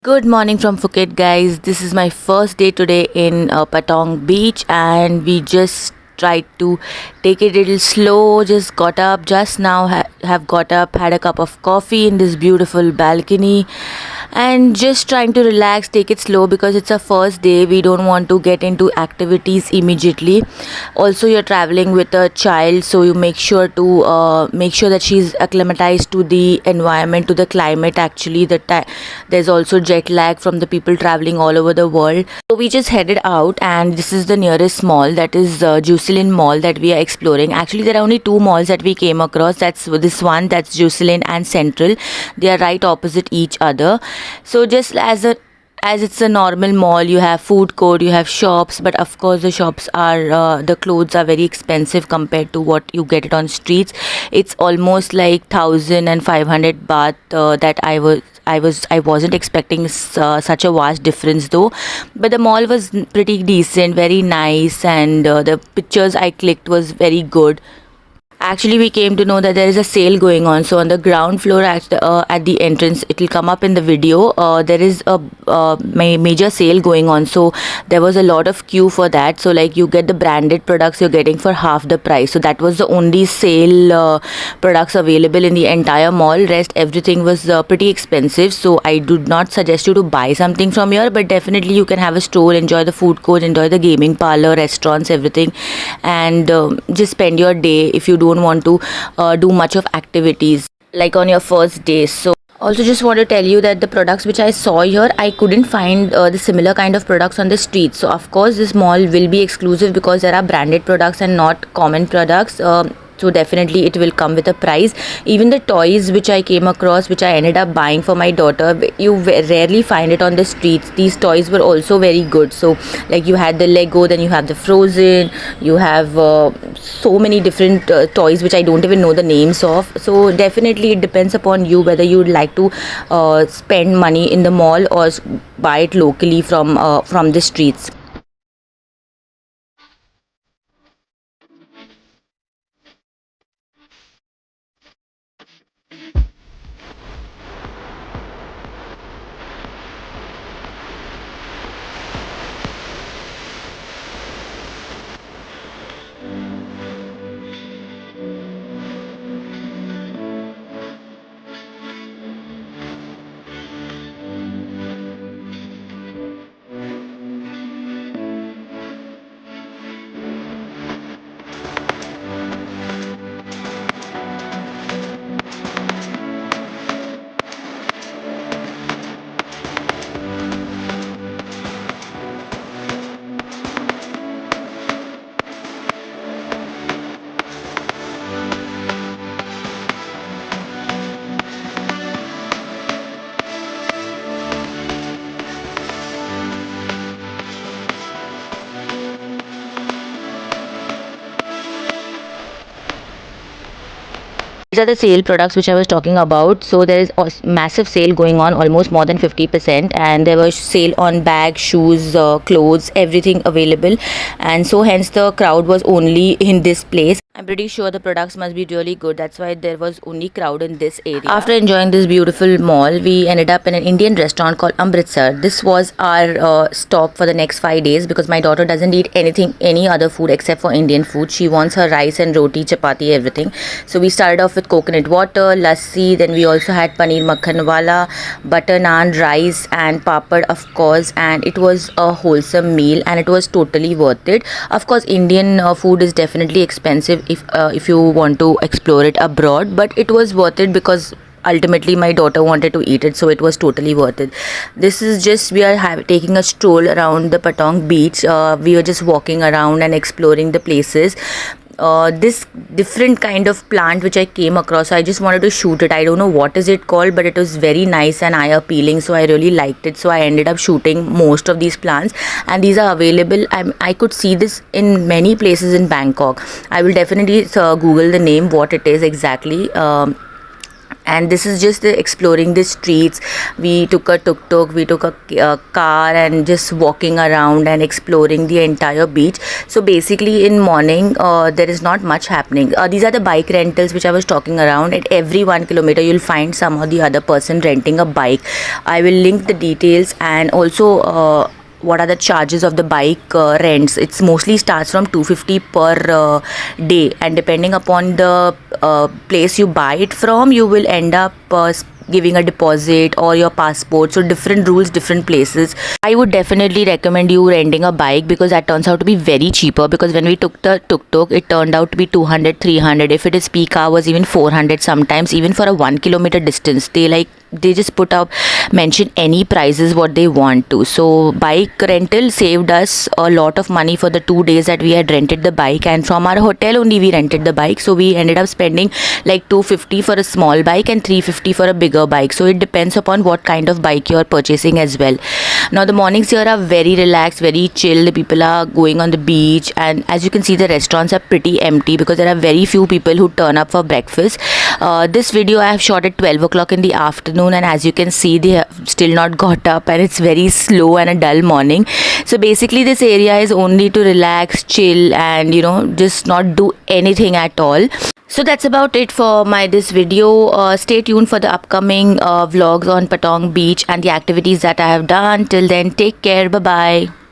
Good morning from Phuket, guys. This is my first day today in Patong Beach, and we just tried to take it a little slow. Just got up just now, have got up, had a cup of coffee in this beautiful balcony, and just trying to relax, take it slow because it's our first day. We don't want to get into activities immediately. Also, you're traveling with a child, so you make sure that she's acclimatized to the environment, to the climate. Actually, there's also jet lag from the people traveling all over the world. So we just headed out, and this is the nearest mall, that is Jusilin Mall, that we are exploring. Actually, there are only two malls that we came across. That's this one, that's Jusilin and Central. They are right opposite each other. So just as it's a normal mall, you have food court, you have shops, but of course the shops are the clothes are very expensive compared to what you get it on streets. It's almost like 1,500 baht that I wasn't expecting such a vast difference though, but the mall was pretty decent, very nice, and the pictures I clicked was very good. Actually, we came to know that there is a sale going on. So on the ground floor at the entrance, it will come up in the video. There is a major sale going on. So there was a lot of queue for that. So like you get the branded products, you're getting for half the price. So that was the only sale products available in the entire mall. Rest everything was pretty expensive. So I do not suggest you to buy something from here, but definitely you can have a stroll, enjoy the food court, enjoy the gaming parlor, restaurants, everything, and just spend your day if you don't want to do much of activities like on your first day. So also just want to tell you that the products which I saw here, I couldn't find the similar kind of products on the street. So of course this mall will be exclusive because there are branded products and not common products. So definitely it will come with a price. Even the toys which I came across, which I ended up buying for my daughter, you rarely find it on the streets. These toys were also very good. So like you had the Lego, then you have the Frozen, you have so many different toys which I don't even know the names of. So definitely it depends upon you whether you would like to spend money in the mall or buy it locally from the streets. These are the sale products which I was talking about. So there is a massive sale going on, almost more than 50%, and there was sale on bags, shoes, clothes, everything available, and so hence the crowd was only in this place. I'm pretty sure the products must be really good. That's why there was only crowd in this area. After enjoying this beautiful mall, we ended up in an Indian restaurant called Amritsar. This was our stop for the next 5 days because my daughter doesn't eat any other food except for Indian food. She wants her rice and roti, chapati, everything. So we started off with coconut water, lassi. Then we also had paneer makhan wala, butter naan, rice, and papad, of course. And it was a wholesome meal, and it was totally worth it. Of course, Indian food is definitely expensive if you want to explore it abroad, but it was worth it because ultimately my daughter wanted to eat it, so it was totally worth it. This is just, we are taking a stroll around the Patong beach. We were just walking around and exploring the places. This different kind of plant which I came across, I just wanted to shoot it. I don't know what is it called, but it was very nice and eye appealing, so I really liked it. So I ended up shooting most of these plants, and these are available. I could see this in many places in Bangkok. I will definitely Google the name, what it is exactly. and this is just exploring the streets. We took a tuk-tuk, we took a car, and just walking around and exploring the entire beach. So basically in morning there is not much happening. These are the bike rentals which I was talking around. At every 1 kilometer you'll find some or the other person renting a bike. I will link the details, and also what are the charges of the bike rents. It's mostly starts from 250 per day, and depending upon the place you buy it from, you will end up giving a deposit or your passport. So different rules, different places. I would definitely recommend you renting a bike, because that turns out to be very cheaper, because when we took the tuk-tuk, it turned out to be 200, 300. If it is peak hours, even 400 sometimes. Even for a 1 kilometer distance, they just put up, mention any prices what they want to. So bike rental saved us a lot of money for the 2 days that we had rented the bike, and from our hotel only we rented the bike. So we ended up spending like 250 for a small bike and 350 for a bigger bike. So it depends upon what kind of bike you're purchasing as well. Now the mornings here are very relaxed, very chill. The people are going on the beach, and as you can see, the restaurants are pretty empty because there are very few people who turn up for breakfast. This video I have shot at 12 o'clock in the afternoon, and as you can see, they have still not got up, and it's very slow and a dull morning. So basically this area is only to relax, chill, and just not do anything at all. So that's about it for this video. Stay tuned for the upcoming vlogs on Patong Beach and the activities that I have done. Till then, take care. Bye bye.